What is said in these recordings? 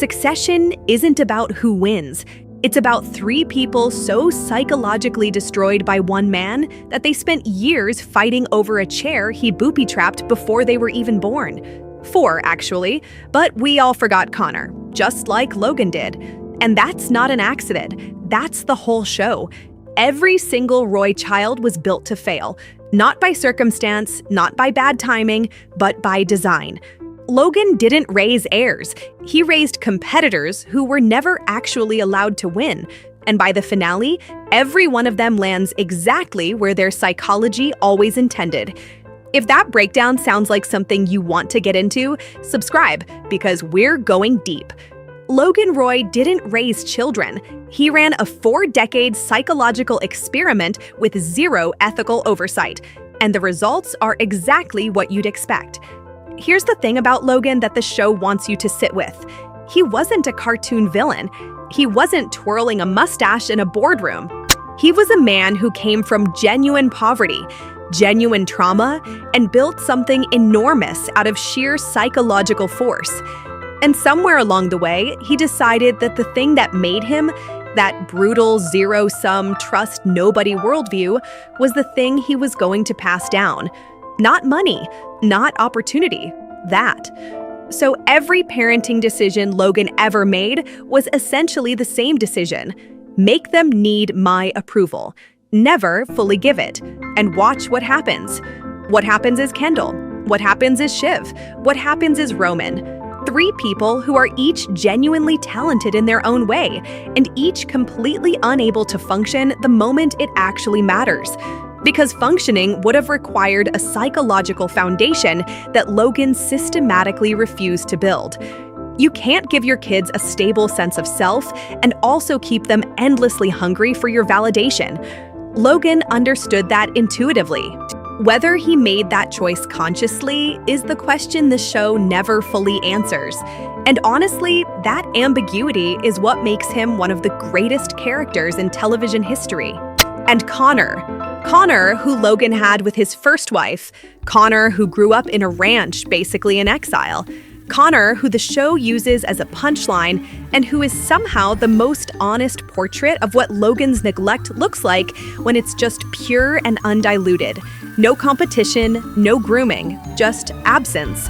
Succession isn't about who wins. It's about three people so psychologically destroyed by one man that they spent years fighting over a chair he booby-trapped before they were even born. 4, actually, but we all forgot Connor, just like Logan did. And that's not an accident. That's the whole show. Every single Roy child was built to fail, not by circumstance, not by bad timing, but by design. Logan didn't raise heirs. He raised competitors who were never actually allowed to win. And by the finale, every one of them lands exactly where their psychology always intended. If that breakdown sounds like something you want to get into, subscribe, because we're going deep. Logan Roy didn't raise children. He ran a 4-decade psychological experiment with zero ethical oversight. And the results are exactly what you'd expect. Here's the thing about Logan that the show wants you to sit with. He wasn't a cartoon villain. He wasn't twirling a mustache in a boardroom. He was a man who came from genuine poverty, genuine trauma, and built something enormous out of sheer psychological force. And somewhere along the way, he decided that the thing that made him, that brutal, zero-sum, trust nobody worldview, was the thing he was going to pass down. Not money, not opportunity, that. So every parenting decision Logan ever made was essentially the same decision. Make them need my approval. Never fully give it. And watch what happens. What happens is Kendall. What happens is Shiv. What happens is Roman. 3 people who are each genuinely talented in their own way, and each completely unable to function the moment it actually matters. Because functioning would have required a psychological foundation that Logan systematically refused to build. You can't give your kids a stable sense of self and also keep them endlessly hungry for your validation. Logan understood that intuitively. Whether he made that choice consciously is the question the show never fully answers. And honestly, that ambiguity is what makes him one of the greatest characters in television history. And Connor, who Logan had with his first wife. Connor, who grew up in a ranch, basically in exile. Connor, who the show uses as a punchline, and who is somehow the most honest portrait of what Logan's neglect looks like when it's just pure and undiluted. No competition, no grooming, just absence.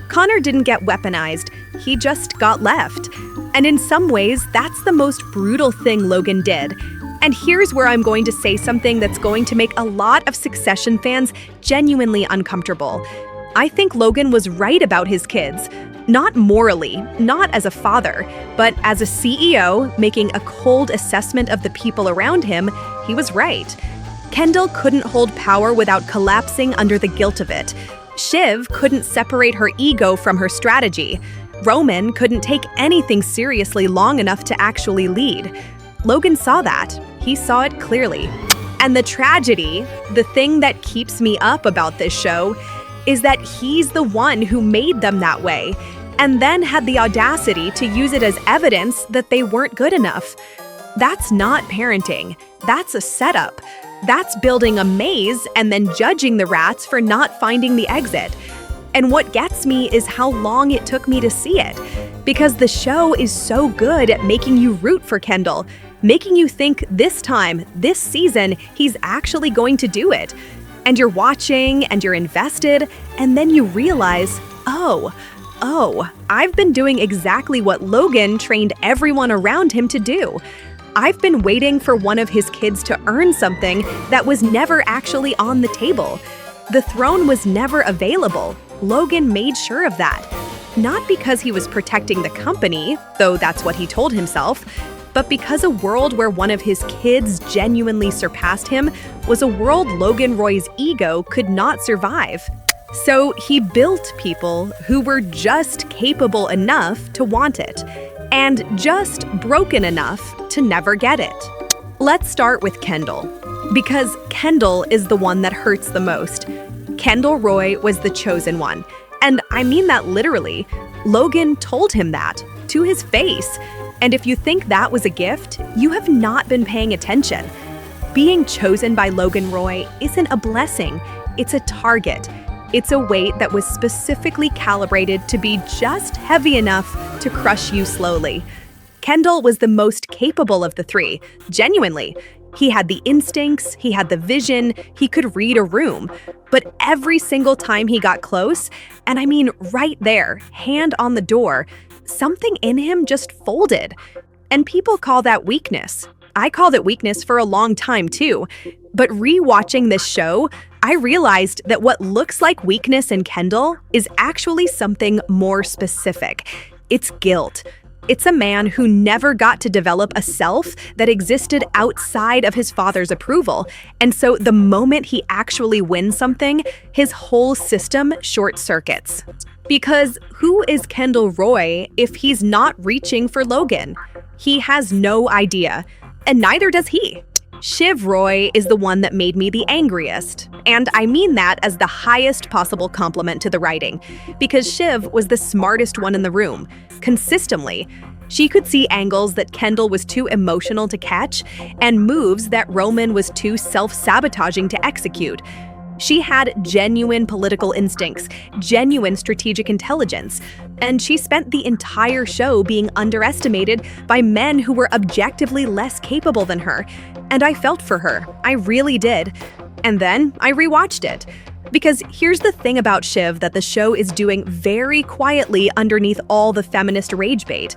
Connor didn't get weaponized, he just got left. And in some ways, that's the most brutal thing Logan did. And here's where I'm going to say something that's going to make a lot of Succession fans genuinely uncomfortable. I think Logan was right about his kids. Not morally, not as a father, but as a CEO making a cold assessment of the people around him, he was right. Kendall couldn't hold power without collapsing under the guilt of it. Shiv couldn't separate her ego from her strategy. Roman couldn't take anything seriously long enough to actually lead. Logan saw that. He saw it clearly. And the tragedy, the thing that keeps me up about this show, is that he's the one who made them that way, and then had the audacity to use it as evidence that they weren't good enough. That's not parenting. That's a setup. That's building a maze and then judging the rats for not finding the exit. And what gets me is how long it took me to see it. Because the show is so good at making you root for Kendall, making you think this time, this season, he's actually going to do it. And you're watching and you're invested, and then you realize, oh, I've been doing exactly what Logan trained everyone around him to do. I've been waiting for one of his kids to earn something that was never actually on the table. The throne was never available. Logan made sure of that. Not because he was protecting the company, though that's what he told himself, but because a world where one of his kids genuinely surpassed him was a world Logan Roy's ego could not survive. So he built people who were just capable enough to want it, and just broken enough to never get it. Let's start with Kendall, because Kendall is the one that hurts the most. Kendall Roy was the chosen one, and I mean that literally. Logan told him that, to his face. And if you think that was a gift, you have not been paying attention. Being chosen by Logan Roy isn't a blessing, it's a target. It's a weight that was specifically calibrated to be just heavy enough to crush you slowly. Kendall was the most capable of the three, genuinely. He had the instincts, he had the vision, he could read a room. But every single time he got close, and I mean right there, hand on the door, something in him just folded. And people call that weakness. I called it weakness for a long time too. But rewatching this show, I realized that what looks like weakness in Kendall is actually something more specific. It's guilt. It's a man who never got to develop a self that existed outside of his father's approval. And so the moment he actually wins something, his whole system short circuits. Because who is Kendall Roy if he's not reaching for Logan? He has no idea, and neither does he. Shiv Roy is the one that made me the angriest, and I mean that as the highest possible compliment to the writing, because Shiv was the smartest one in the room, consistently. She could see angles that Kendall was too emotional to catch, and moves that Roman was too self-sabotaging to execute. She had genuine political instincts, genuine strategic intelligence, and she spent the entire show being underestimated by men who were objectively less capable than her. And I felt for her, I really did. And then I rewatched it. Because here's the thing about Shiv that the show is doing very quietly underneath all the feminist rage bait.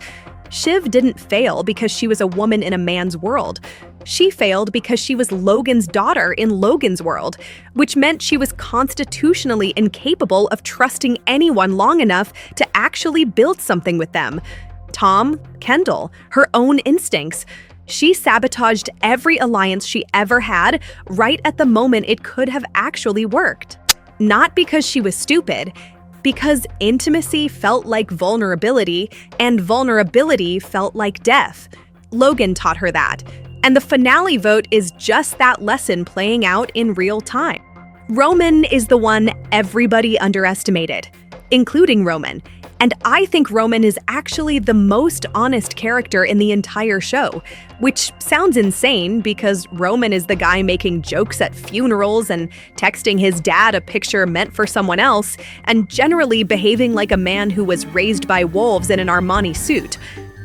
Shiv didn't fail because she was a woman in a man's world. She failed because she was Logan's daughter in Logan's world, which meant she was constitutionally incapable of trusting anyone long enough to actually build something with them. Tom, Kendall, her own instincts. She sabotaged every alliance she ever had right at the moment it could have actually worked. Not because she was stupid, because intimacy felt like vulnerability, and vulnerability felt like death. Logan taught her that. And the finale vote is just that lesson playing out in real time. Roman is the one everybody underestimated, including Roman. And I think Roman is actually the most honest character in the entire show, which sounds insane because Roman is the guy making jokes at funerals and texting his dad a picture meant for someone else, and generally behaving like a man who was raised by wolves in an Armani suit.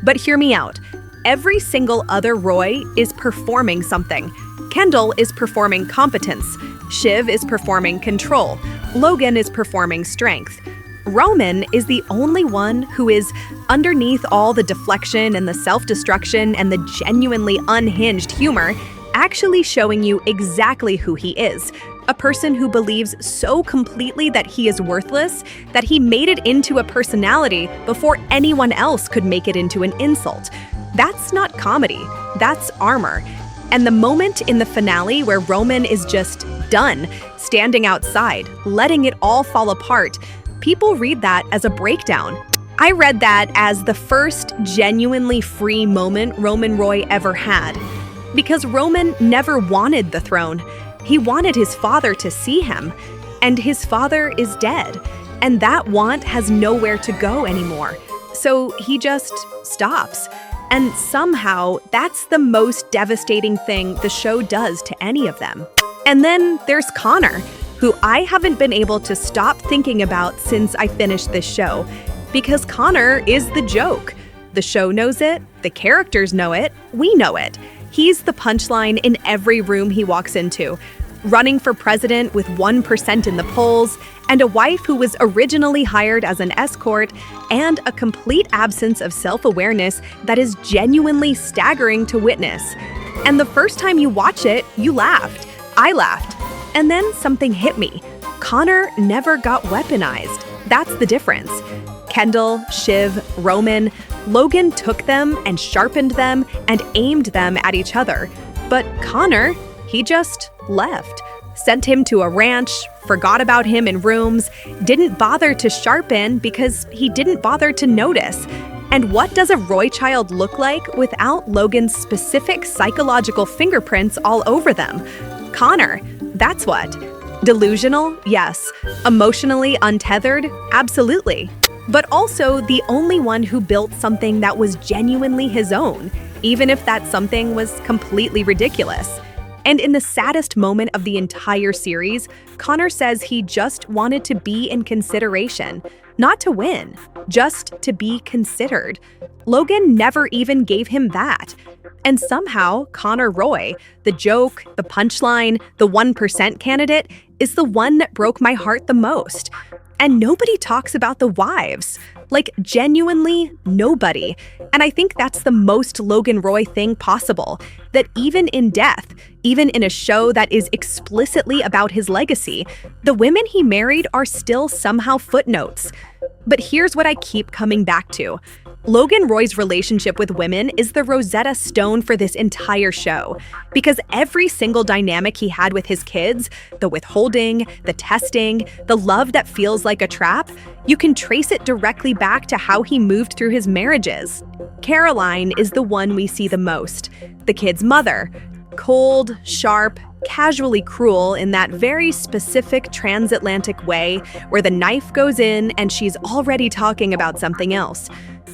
But hear me out. Every single other Roy is performing something. Kendall is performing competence. Shiv is performing control. Logan is performing strength. Roman is the only one who is, underneath all the deflection and the self-destruction and the genuinely unhinged humor, actually showing you exactly who he is. A person who believes so completely that he is worthless that he made it into a personality before anyone else could make it into an insult. That's not comedy, that's armor. And the moment in the finale where Roman is just done, standing outside, letting it all fall apart, people read that as a breakdown. I read that as the first genuinely free moment Roman Roy ever had. Because Roman never wanted the throne. He wanted his father to see him. And his father is dead. And that want has nowhere to go anymore. So he just stops. And somehow, that's the most devastating thing the show does to any of them. And then there's Connor, who I haven't been able to stop thinking about since I finished this show. Because Connor is the joke. The show knows it, the characters know it, we know it. He's the punchline in every room he walks into. Running for president with 1% in the polls, and a wife who was originally hired as an escort, and a complete absence of self-awareness that is genuinely staggering to witness. And the first time you watch it, you laughed. I laughed. And then something hit me. Connor never got weaponized. That's the difference. Kendall, Shiv, Roman, Logan took them and sharpened them and aimed them at each other. But Connor, he just left. Sent him to a ranch, forgot about him in rooms, didn't bother to sharpen because he didn't bother to notice. And what does a Roy child look like without Logan's specific psychological fingerprints all over them? Connor, that's what. Delusional? Yes. Emotionally untethered? Absolutely. But also the only one who built something that was genuinely his own, even if that something was completely ridiculous. And in the saddest moment of the entire series, Connor says he just wanted to be in consideration. Not to win, just to be considered. Logan never even gave him that. And somehow, Connor Roy, the joke, the punchline, the 1% candidate, is the one that broke my heart the most. And nobody talks about the wives. Like, genuinely nobody. And I think that's the most Logan Roy thing possible. That even in death, even in a show that is explicitly about his legacy, the women he married are still somehow footnotes. But here's what I keep coming back to. Logan Roy's relationship with women is the Rosetta Stone for this entire show. Because every single dynamic he had with his kids, the withholding, the testing, the love that feels like a trap, you can trace it directly back to how he moved through his marriages. Caroline is the one we see the most, the kid's mother. Cold, sharp, casually cruel in that very specific transatlantic way where the knife goes in and she's already talking about something else.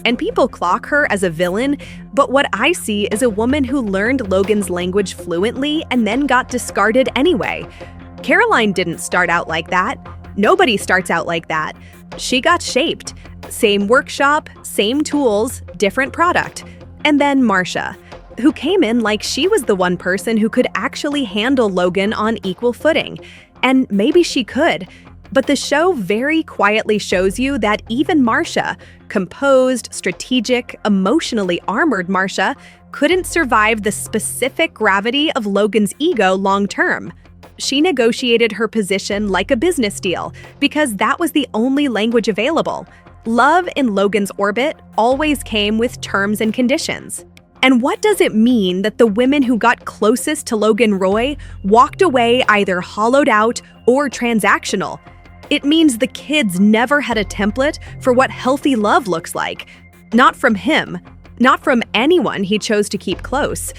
And people clock her as a villain, but what I see is a woman who learned Logan's language fluently and then got discarded anyway. Caroline didn't start out like that. Nobody starts out like that. She got shaped. Same workshop, same tools, different product. And then Marcia, who came in like she was the one person who could actually handle Logan on equal footing. And maybe she could. But the show very quietly shows you that even Marcia, composed, strategic, emotionally armored Marcia, couldn't survive the specific gravity of Logan's ego long term. She negotiated her position like a business deal because that was the only language available. Love in Logan's orbit always came with terms and conditions. And what does it mean that the women who got closest to Logan Roy walked away either hollowed out or transactional? It means the kids never had a template for what healthy love looks like. Not from him, not from anyone he chose to keep close.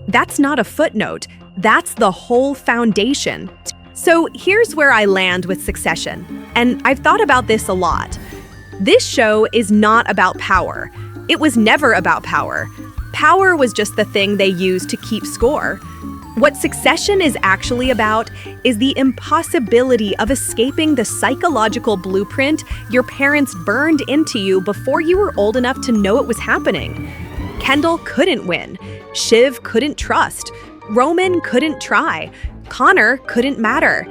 That's not a footnote, that's the whole foundation. So here's where I land with Succession, and I've thought about this a lot. This show is not about power. It was never about power. Power was just the thing they used to keep score. What Succession is actually about is the impossibility of escaping the psychological blueprint your parents burned into you before you were old enough to know it was happening. Kendall couldn't win. Shiv couldn't trust. Roman couldn't try. Connor couldn't matter.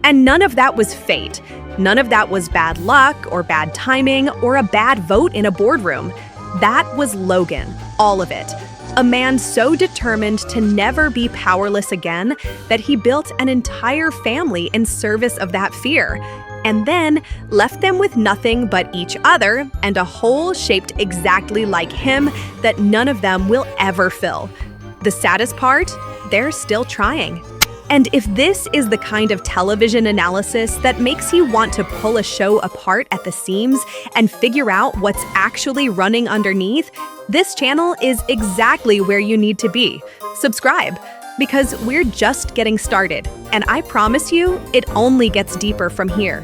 And none of that was fate. None of that was bad luck or bad timing or a bad vote in a boardroom. That was Logan, all of it. A man so determined to never be powerless again that he built an entire family in service of that fear, and then left them with nothing but each other and a hole shaped exactly like him that none of them will ever fill. The saddest part? They're still trying. And if this is the kind of television analysis that makes you want to pull a show apart at the seams and figure out what's actually running underneath, this channel is exactly where you need to be. Subscribe, because we're just getting started, and I promise you, it only gets deeper from here.